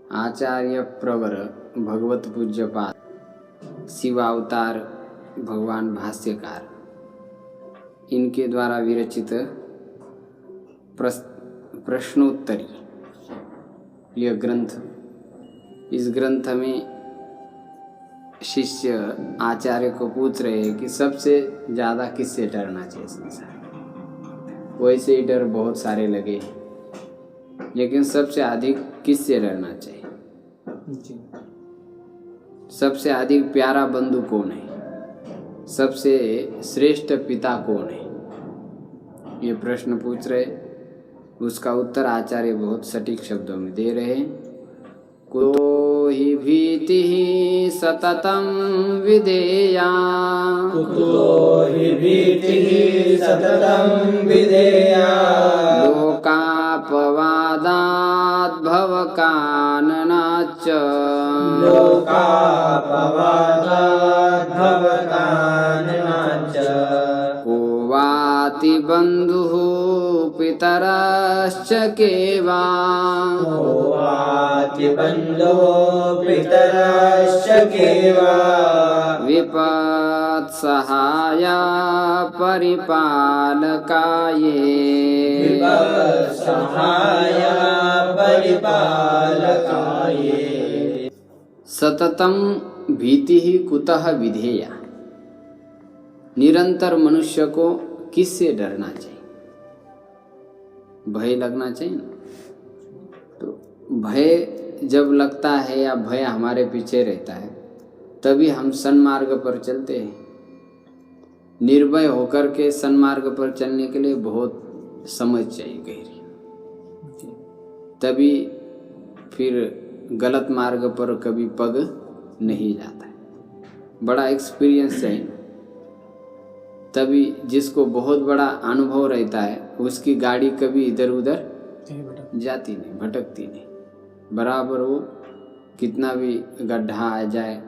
आचार्य प्रवर भगवत पूज्यपाद शिवावतार भगवान भाष्यकार, इनके द्वारा विरचित प्रश्नोत्तरी यह ग्रंथ। इस ग्रंथ में शिष्य आचार्य को पूछ रहे हैं कि सबसे ज़्यादा किससे डरना चाहिए संसार। वैसे ही डर बहुत सारे लगे, लेकिन सबसे अधिक किससे डरना चाहिए? सबसे अधिक प्यारा बंधु कौन है? सबसे श्रेष्ठ पिता कौन है? ये प्रश्न पूछ रहे। उसका उत्तर आचार्य बहुत सटीक शब्दों में दे रहे हैं। कुतो हि भीतिः सततं विधेया, कुतो हि भीतिः सततं विधेया, लोकापवादात् भवकाननाच्च, लोकापवादात् भवकाननाच्च, को वाति बन्धुः पितरश्च के वा, को वाति बन्धुः पितरश्च के वा, विपत्सहाय परिपालकाये, विपत्सहाय परिपालकाये। सततं भीतिः कुतः विधेया। निरंतर मनुष्य को किससे डरना चाहिए? भय लगना चाहिए ना। तो भय जब लगता है या भय हमारे पीछे रहता है, तभी हम सन्मार्ग पर चलते हैं। निर्भय होकर के सन्मार्ग पर चलने के लिए बहुत समझ चाहिए गहरी, तभी फिर गलत मार्ग पर कभी पग नहीं जाता है। बड़ा एक्सपीरियंस चाहिए, तभी जिसको बहुत बड़ा अनुभव रहता है उसकी गाड़ी कभी इधर उधर जाती नहीं, भटकती नहीं। बराबर वो कितना भी गड्ढा आ जाए,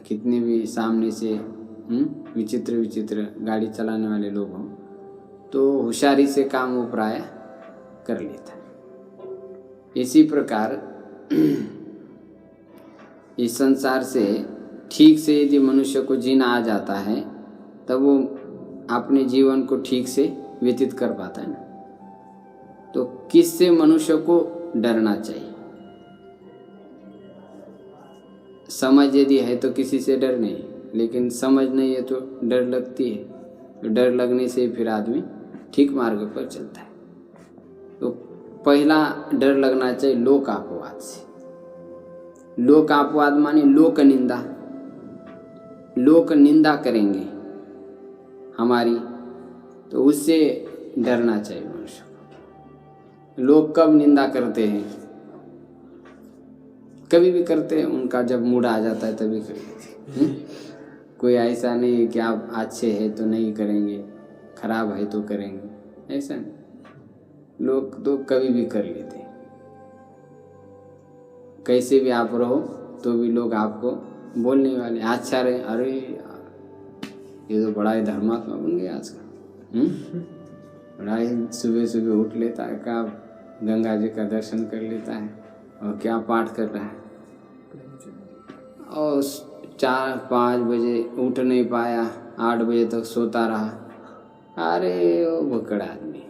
कितने भी सामने से विचित्र विचित्र गाड़ी चलाने वाले लोग हों, तो होशियारी से काम वो प्राय कर लेता है। इसी प्रकार इस संसार से ठीक से यदि मनुष्य को जीना आ जाता है, तब वो अपने जीवन को ठीक से व्यतीत कर पाता है ना। तो किससे मनुष्य को डरना चाहिए? समझ यदि है तो किसी से डर नहीं, लेकिन समझ नहीं है तो डर लगती है। तो डर लगने से फिर आदमी ठीक मार्ग पर चलता है। तो पहला डर लगना चाहिए लोक अपवाद से। लोक अपवाद माने लोक निंदा। लोक निंदा करेंगे हमारी, तो उससे डरना चाहिए मनुष्य को। लोग कब निंदा करते हैं? कभी भी करते हैं, उनका जब मूड आ जाता है तभी करते हैं। कोई ऐसा नहीं है कि आप अच्छे हैं तो नहीं करेंगे, खराब है तो करेंगे, ऐसा नहीं। लोग तो कभी भी कर लेते हैं। कैसे भी आप रहो तो भी लोग आपको बोलने वाले। अच्छा रहे, अरे ये तो बड़ा ही धर्मात्मा बन गया आजकल। बड़ा ही सुबह सुबह उठ लेता है, क्या गंगा जी का दर्शन कर लेता है और क्या पाठ कर रहा है, और 4-5 बजे उठ नहीं पाया, 8 बजे तक सोता रहा। अरे वो भुक्कड़ आदमी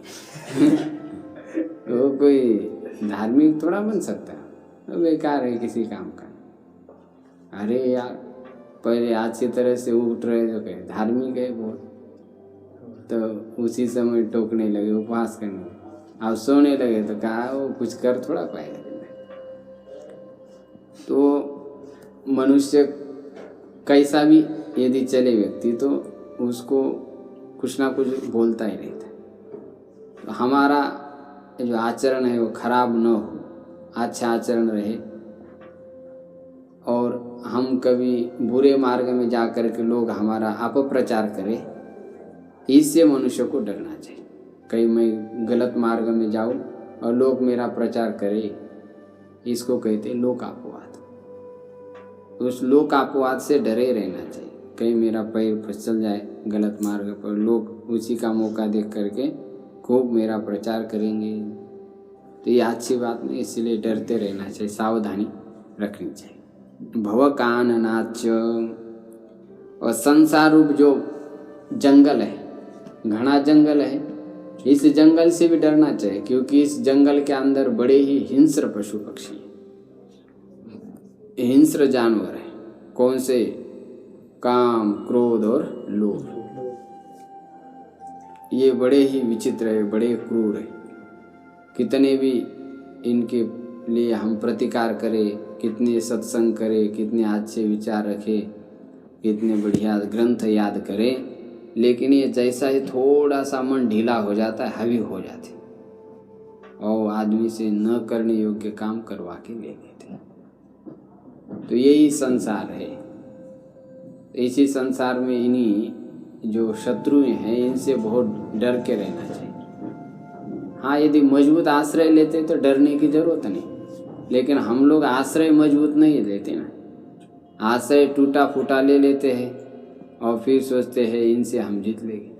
वो कोई धार्मिक थोड़ा बन सकता है, वो बेकार है किसी काम का। अरे यार, पहले अच्छी तरह से उठ रहे तो कहे धार्मिक है बहुत, तो उसी समय टोकने लगे, उपवास करने लगे। अब सोने लगे तो कहा वो कुछ कर थोड़ा पाएगा। तो मनुष्य कैसा भी यदि चले व्यक्ति, तो उसको कुछ ना कुछ बोलता ही रहता है। तो हमारा जो आचरण है वो खराब न हो, अच्छा आचरण रहे, और हम कभी बुरे मार्ग में जा कर के लोग हमारा अपप्रचार करें, इससे मनुष्य को डरना चाहिए। कहीं मैं गलत मार्ग में जाऊं और लोग मेरा प्रचार करें, इसको कहते हैं लोक अपवाद। उस लोक अपवाद से डरे रहना चाहिए। कहीं मेरा पैर फिसल जाए गलत मार्ग पर, लोग उसी का मौका देख करके खूब मेरा प्रचार करेंगे, तो ये अच्छी बात नहीं, इसलिए डरते रहना चाहिए, सावधानी रखनी चाहिए। भवकाननाच, और संसार रूप जो जंगल है, घना जंगल है, इस जंगल से भी डरना चाहिए, क्योंकि इस जंगल के अंदर बड़े ही हिंस्र पशु पक्षी, हिंस्र जानवर है। कौन से? काम, क्रोध और लोभ। ये बड़े ही विचित्र है, बड़े क्रूर है। कितने भी इनके लिए हम प्रतिकार करें, कितने सत्संग करें, कितने अच्छे विचार रखें, कितने बढ़िया ग्रंथ याद करें, लेकिन ये जैसा ही थोड़ा सा मन ढीला हो जाता है, हावी हो जाते और आदमी से न करने योग्य काम करवा के ले लेते। तो यही संसार है। इसी संसार में इन्हीं जो शत्रुएं हैं, इनसे बहुत डर के रहना चाहिए। हाँ, यदि मजबूत आश्रय लेते तो डरने की जरूरत नहीं, लेकिन हम लोग आश्रय मजबूत नहीं लेते ना, आश्रय टूटा फूटा ले लेते हैं और फिर सोचते हैं इनसे हम जीत लेंगे।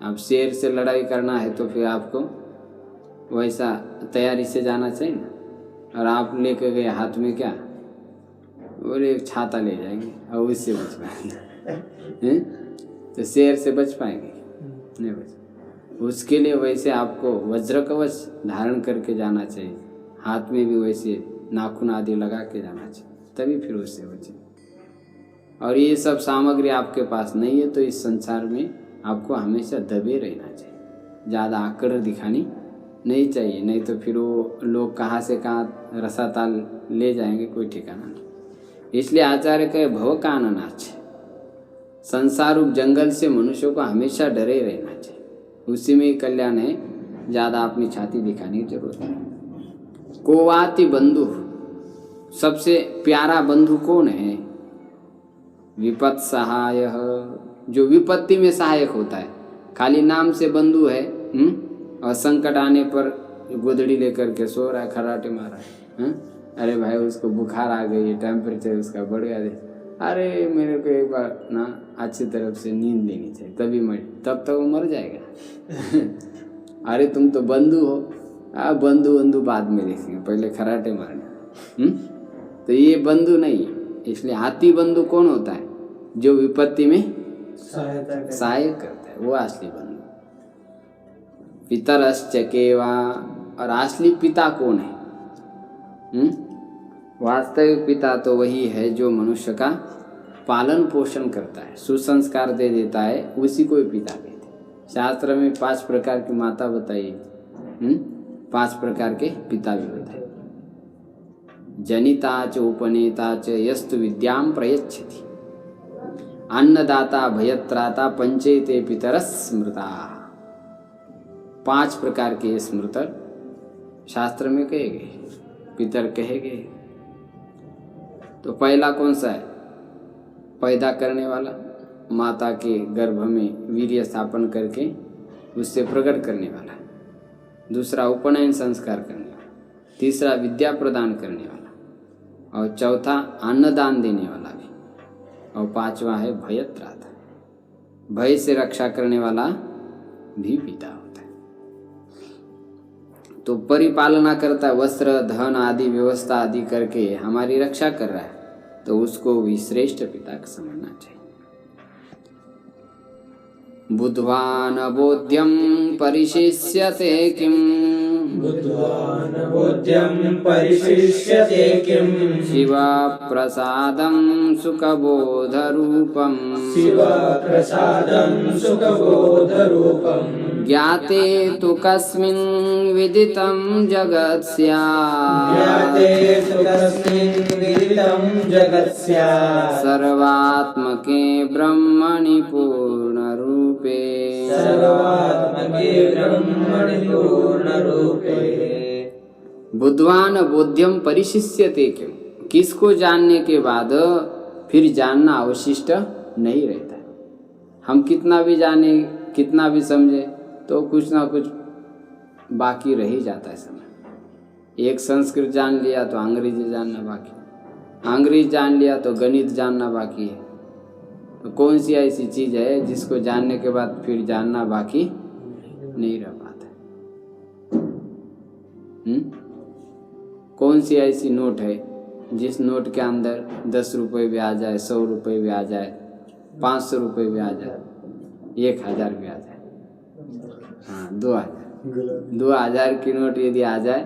अब शेर से लड़ाई करना है तो फिर आपको वैसा तैयारी से जाना चाहिए ना, और आप लेके गए हाथ में क्या, और एक छाता ले जाएंगे और उससे बच पाएंगे। तो शेर से बच पाएंगे? नहीं बच। उसके लिए वैसे आपको वज्र कवच धारण करके जाना चाहिए, हाथ में भी वैसे नाखून आदि लगा के जाना चाहिए, तभी फिर उससे बचे। और ये सब सामग्री आपके पास नहीं है तो इस संसार में आपको हमेशा दबे रहना चाहिए, ज़्यादा आकड़ दिखानी नहीं चाहिए, नहीं तो फिर वो लोग कहाँ से कहाँ रसाताल ले जाएंगे, कोई ठिकाना नहीं। इसलिए आचार्य कहे भवकाननाच, संसार रूप जंगल से मनुष्यों को हमेशा डरे रहना चाहिए, उसी में ही कल्याण है, ज़्यादा अपनी छाती दिखाने की जरूरत नहीं। कोवाति बंधु, सबसे प्यारा बंधु कौन है? विपत् सहाय, जो विपत्ति में सहायक होता है। खाली नाम से बंधु है, और संकट आने पर गोदड़ी लेकर के सो रहा है, खराटे मारा है। अरे भाई उसको बुखार आ गई, टेम्परेचर उसका बढ़ गया, अरे मेरे को एक बार ना अच्छी तरफ से नींद लेनी चाहिए तभी मर, तब तक वो मर जाएगा। अरे तुम तो बंधु हो, बंधु बाद में देखेंगे, पहले खराटे मारने। तो ये बंधु नहीं, इसलिए हाथी बंधु कौन होता है? जो विपत्ति में सहायक करता है, वो असली बंधु। पितरश्च केवा, और असली पिता कौन है? वास्तविक पिता तो वही है जो मनुष्य का पालन पोषण करता है, सुसंस्कार दे देता है, उसी को ही पिता कहते हैं। शास्त्र में 5 प्रकार की माता बताई, 5 प्रकार के पिता भी बताए। जनिता च उपनेता च यस्तु विद्याम प्रयच्छति, अन्नदाता भयत्राता पंचेते पितरः स्मृता। 5 प्रकार के स्मृतर शास्त्र में कहे गए, पितर कहे गए। तो पहला कौन सा है? पैदा करने वाला, माता के गर्भ में वीर्य स्थापन करके उससे प्रकट करने वाला। दूसरा उपनयन संस्कार करने वाला। तीसरा विद्या प्रदान करने वाला, और चौथा अन्नदान देने वाला भी, और 5वां है भयत्राता, भय से रक्षा करने वाला भी पिता होता है। तो परिपालना करता है, वस्त्र धन आदि व्यवस्था आदि करके हमारी रक्षा कर रहा है, तो उसको भी श्रेष्ठ पिता समझना चाहिए। बुद्ध्वान बोध्यम परिशिष्यते किम, बुद्ध्वान बोध्यं परिशिष्यते किं, शिवा प्रसादं सुखबोधरूपम्, शिवा प्रसादं सुखबोधरूपम्, ज्ञाते तु कस्मिन् विदितं जगत् स्यात्, ज्ञाते तु कस्मिन् विदितं जगत् स्यात्, सर्वात्मके ब्रह्मणि पूर्णरूपे, सर्वात्मके ब्रह्मणि पूर्णरूपे। बुद्ध्वान बोध्यम परिशिष्यते किम, किसको जानने के बाद फिर जानना अवशिष्ट नहीं रहता। हम कितना भी जाने, कितना भी समझे, तो कुछ ना कुछ बाकी रह ही जाता है समय। एक संस्कृत जान लिया तो अंग्रेजी जानना बाकी, अंग्रेजी जान लिया तो गणित जानना बाकी है। तो कौन सी ऐसी चीज़ है जिसको जानने के बाद फिर जानना बाकी नहीं रह पाता? कौन सी ऐसी नोट है जिस नोट के अंदर 10 रुपये भी आ जाए, 100 रुपये भी आ जाए, 500 रुपये भी आ जाए, 1000 भी आ जाए, हाँ 2000 की नोट यदि आ जाए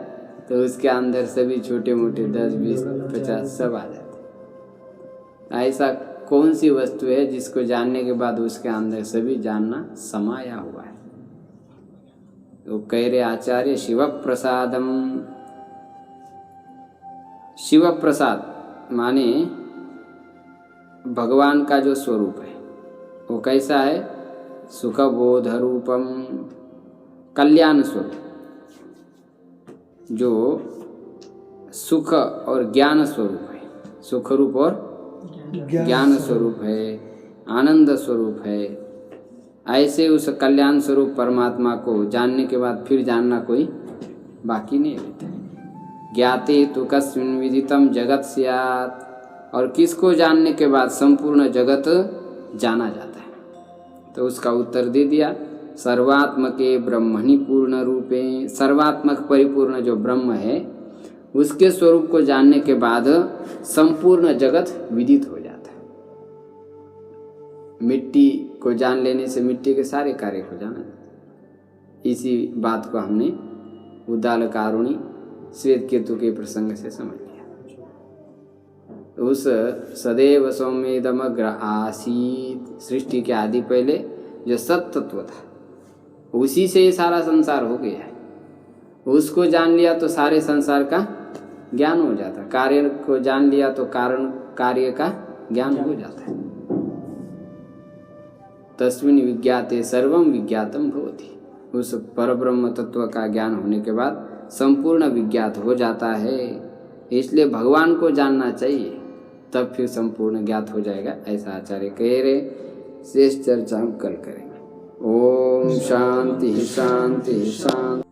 तो उसके अंदर सभी छोटे मोटे 10, 20, 50 सब आ जाते। ऐसा कौन सी वस्तु है जिसको जानने के बाद उसके अंदर सभी जानना समाया हुआ है? तो कह रहे आचार्य शिव प्रसादम। शिव प्रसाद माने भगवान का जो स्वरूप है वो कैसा है? सुख बोध रूपम, कल्याण स्वरूप, जो सुख और ज्ञान स्वरूप है, सुख रूप और ज्ञान स्वरूप है, आनंद स्वरूप है। ऐसे उस कल्याण स्वरूप परमात्मा को जानने के बाद फिर जानना कोई बाकी नहीं रहता है। ज्ञाते तु कस्मिन् विदितम जगत स्यात्, और किसको जानने के बाद संपूर्ण जगत जाना जाता है? तो उसका उत्तर दे दिया, सर्वात्मके ब्रह्मणि पूर्ण रूपे, सर्वात्मक परिपूर्ण जो ब्रह्म है उसके स्वरूप को जानने के बाद संपूर्ण जगत विदित हो जाता है। मिट्टी को जान लेने से मिट्टी के सारे कार्य को जाना जाता है। इसी बात को हमने उद्दालकारुणी श्वेत केतु के प्रसंग से समझ लिया। उस सदैव सौम्येदमग्र आसीत, सृष्टि के आदि पहले जो सत तत्व था उसी से ये सारा संसार हो गया है। उसको जान लिया तो सारे संसार का ज्ञान हो जाता है। कार्य को जान लिया तो कारण कार्य का ज्ञान हो जाता है। तस्मिन् विज्ञाते सर्वं विज्ञातम भवति। उस परब्रह्म तत्व का ज्ञान होने के बाद संपूर्ण विज्ञात हो जाता है। इसलिए भगवान को जानना चाहिए, तब फिर संपूर्ण ज्ञात हो जाएगा, ऐसा आचार्य कह रहे। शेष चर्चा हम कल करेंगे। ओम शांति शांति शांति।